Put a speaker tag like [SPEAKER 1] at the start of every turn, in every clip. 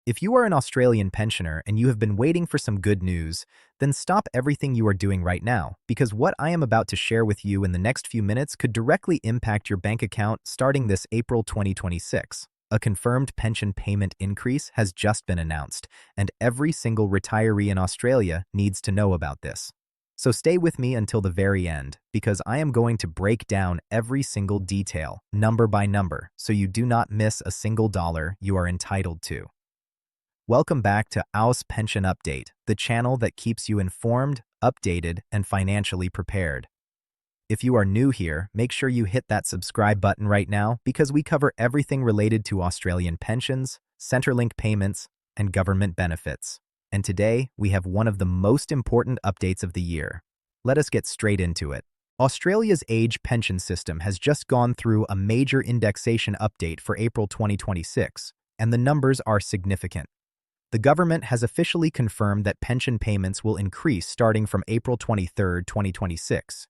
[SPEAKER 1] If you are an Australian pensioner and you have been waiting for some good news, then stop everything you are doing right now, because what I am about to share with you in the next few minutes could directly impact your bank account starting this April 2026. A confirmed pension payment increase has just been announced, and every single retiree in Australia needs to know about this. So stay with me until the very end, because I am going to break down every single detail, number by number, so you do not miss a single dollar you are entitled to. Welcome back to Aus Pension Update, the channel that keeps you informed, updated, and financially prepared. If you are new here, make sure you hit that subscribe button right now because we cover everything related to Australian pensions, Centrelink payments, and government benefits. And today, we have one of the most important updates of the year. Let us get straight into it. Australia's age pension system has just gone through a major indexation update for April 2026, and the numbers are significant. The government has officially confirmed that pension payments will increase starting from April 23, 2026.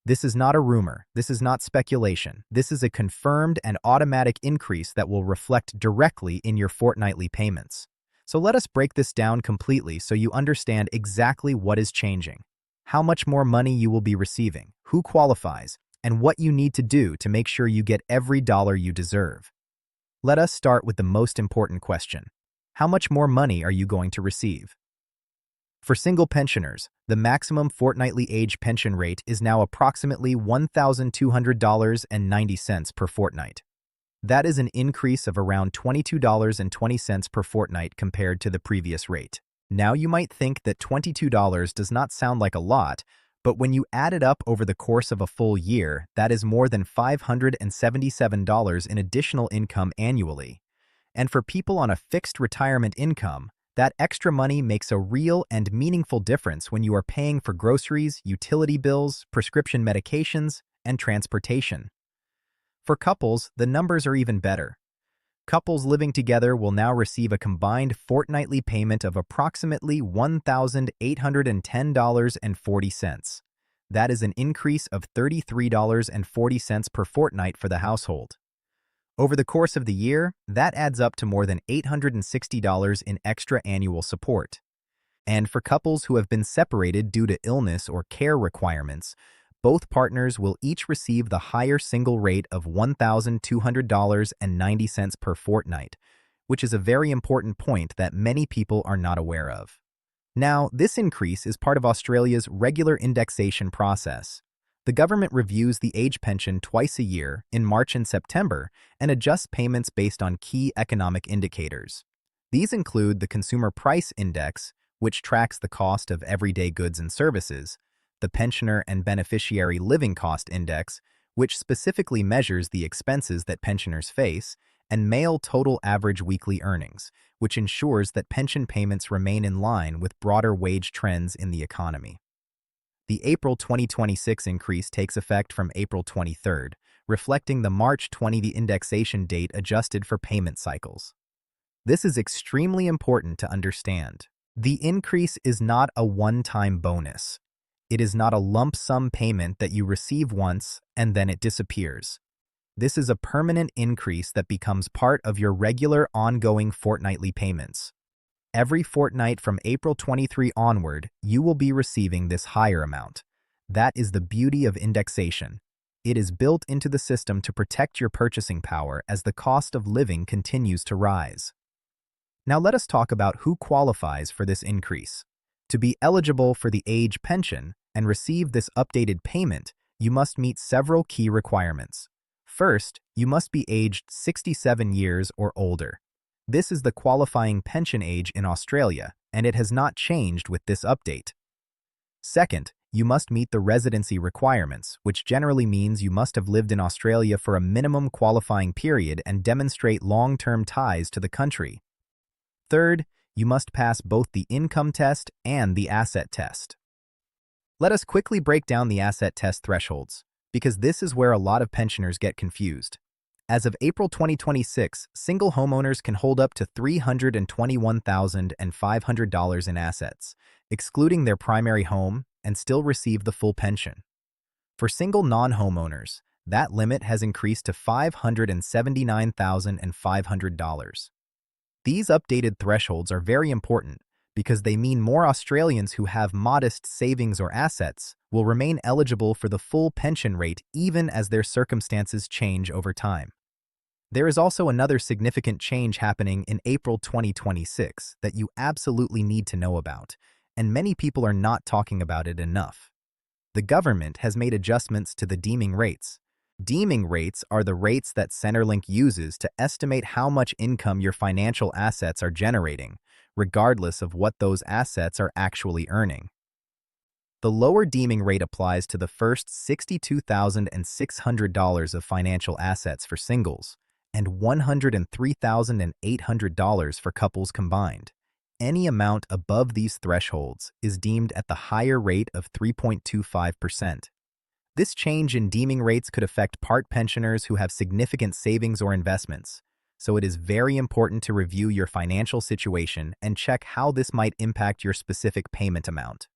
[SPEAKER 1] This is not a rumor, this is not speculation, this is a confirmed and automatic increase that will reflect directly in your fortnightly payments. So let us break this down completely so you understand exactly what is changing, how much more money you will be receiving, who qualifies, and what you need to do to make sure you get every dollar you deserve. Let us start with the most important question. How much more money are you going to receive? For single pensioners, the maximum fortnightly age pension rate is now approximately $1,200.90 per fortnight. That is an increase of around $22.20 per fortnight compared to the previous rate. Now you might think that $22 does not sound like a lot, but when you add it up over the course of a full year, that is more than $577 in additional income annually. And for people on a fixed retirement income, that extra money makes a real and meaningful difference when you are paying for groceries, utility bills, prescription medications, and transportation. For couples, the numbers are even better. Couples living together will now receive a combined fortnightly payment of approximately $1,810.40. That is an increase of $33.40 per fortnight for the household. Over the course of the year, that adds up to more than $860 in extra annual support. And for couples who have been separated due to illness or care requirements, both partners will each receive the higher single rate of $1,200.90 per fortnight, which is a very important point that many people are not aware of. Now, this increase is part of Australia's regular indexation process. The government reviews the age pension twice a year, in March and September, and adjusts payments based on key economic indicators. These include the Consumer Price Index, which tracks the cost of everyday goods and services, the Pensioner and Beneficiary Living Cost Index, which specifically measures the expenses that pensioners face, and Male Total Average Weekly Earnings, which ensures that pension payments remain in line with broader wage trends in the economy. The April 2026 increase takes effect from April 23rd, reflecting the March 20 indexation date adjusted for payment cycles. This is extremely important to understand. The increase is not a one-time bonus. It is not a lump sum payment that you receive once and then it disappears. This is a permanent increase that becomes part of your regular ongoing fortnightly payments. Every fortnight from April 23 onward, you will be receiving this higher amount. That is the beauty of indexation. It is built into the system to protect your purchasing power as the cost of living continues to rise. Now let us talk about who qualifies for this increase. To be eligible for the age pension and receive this updated payment, you must meet several key requirements. First, you must be aged 67 years or older. This is the qualifying pension age in Australia, and it has not changed with this update. Second, you must meet the residency requirements, which generally means you must have lived in Australia for a minimum qualifying period and demonstrate long-term ties to the country. Third, you must pass both the income test and the asset test. Let us quickly break down the asset test thresholds, because this is where a lot of pensioners get confused. As of April 2026, single homeowners can hold up to $321,500 in assets, excluding their primary home, and still receive the full pension. For single non-homeowners, that limit has increased to $579,500. These updated thresholds are very important because they mean more Australians who have modest savings or assets will remain eligible for the full pension rate even as their circumstances change over time. There is also another significant change happening in April 2026 that you absolutely need to know about, and many people are not talking about it enough. The government has made adjustments to the deeming rates. Deeming rates are the rates that Centrelink uses to estimate how much income your financial assets are generating, regardless of what those assets are actually earning. The lower deeming rate applies to the first $62,600 of financial assets for singles and $103,800 for couples combined. Any amount above these thresholds is deemed at the higher rate of 3.25%. This change in deeming rates could affect part pensioners who have significant savings or investments, so it is very important to review your financial situation and check how this might impact your specific payment amount.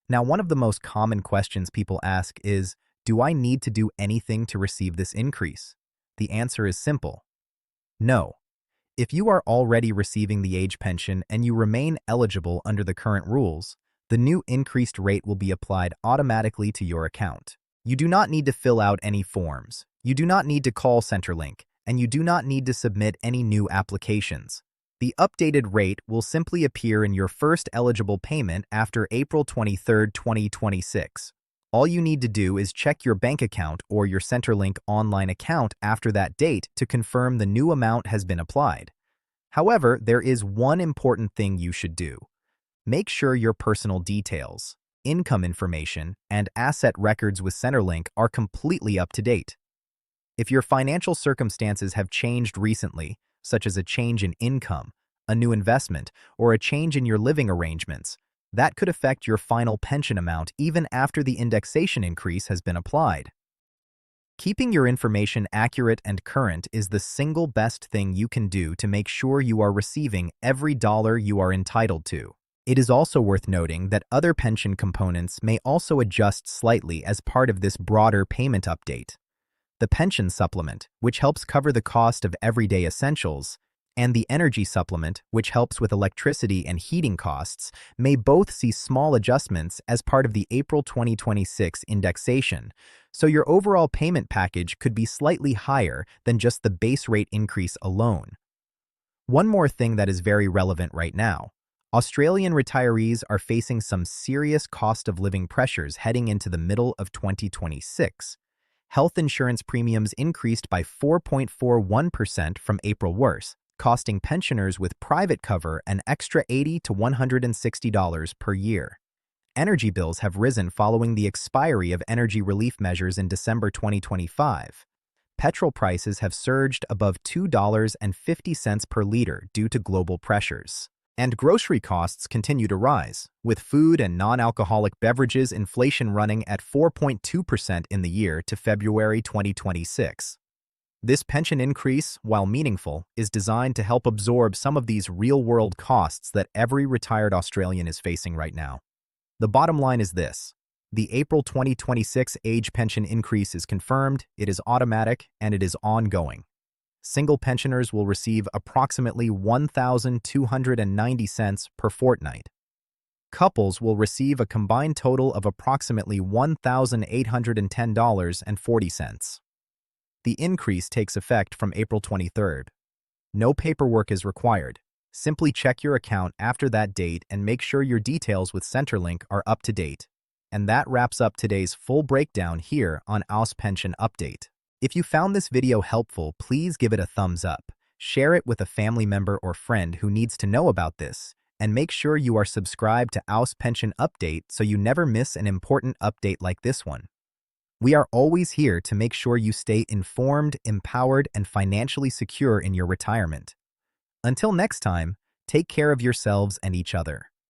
[SPEAKER 1] Now, one of the most common questions people ask is, do I need to do anything to receive this increase? The answer is simple. No. If you are already receiving the age pension and you remain eligible under the current rules, the new increased rate will be applied automatically to your account. You do not need to fill out any forms. You do not need to call Centrelink, and you do not need to submit any new applications. The updated rate will simply appear in your first eligible payment after April 23, 2026. All you need to do is check your bank account or your Centrelink online account after that date to confirm the new amount has been applied. However, there is one important thing you should do. Make sure your personal details, income information, and asset records with Centrelink are completely up to date. If your financial circumstances have changed recently, such as a change in income, a new investment, or a change in your living arrangements, that could affect your final pension amount even after the indexation increase has been applied. Keeping your information accurate and current is the single best thing you can do to make sure you are receiving every dollar you are entitled to. It is also worth noting that other pension components may also adjust slightly as part of this broader payment update. The pension supplement, which helps cover the cost of everyday essentials, and the energy supplement, which helps with electricity and heating costs, may both see small adjustments as part of the April 2026 indexation, so your overall payment package could be slightly higher than just the base rate increase alone. One more thing that is very relevant right now. Australian retirees are facing some serious cost of living pressures heading into the middle of 2026. Health insurance premiums increased by 4.41% from April 1st, costing pensioners with private cover an extra $80 to $160 per year. Energy bills have risen following the expiry of energy relief measures in December 2025. Petrol prices have surged above $2.50 per liter due to global pressures. And grocery costs continue to rise, with food and non-alcoholic beverages inflation running at 4.2% in the year to February 2026. This pension increase, while meaningful, is designed to help absorb some of these real-world costs that every retired Australian is facing right now. The bottom line is this. The April 2026 age pension increase is confirmed, it is automatic, and it is ongoing. Single pensioners will receive approximately $1,290 per fortnight. Couples will receive a combined total of approximately $1,810.40. The increase takes effect from April 23rd. No paperwork is required. Simply check your account after that date and make sure your details with Centrelink are up to date. And that wraps up today's full breakdown here on Aus Pension Update. If you found this video helpful, please give it a thumbs up, share it with a family member or friend who needs to know about this, and make sure you are subscribed to Aus Pension Update so you never miss an important update like this one. We are always here to make sure you stay informed, empowered, and financially secure in your retirement. Until next time, take care of yourselves and each other.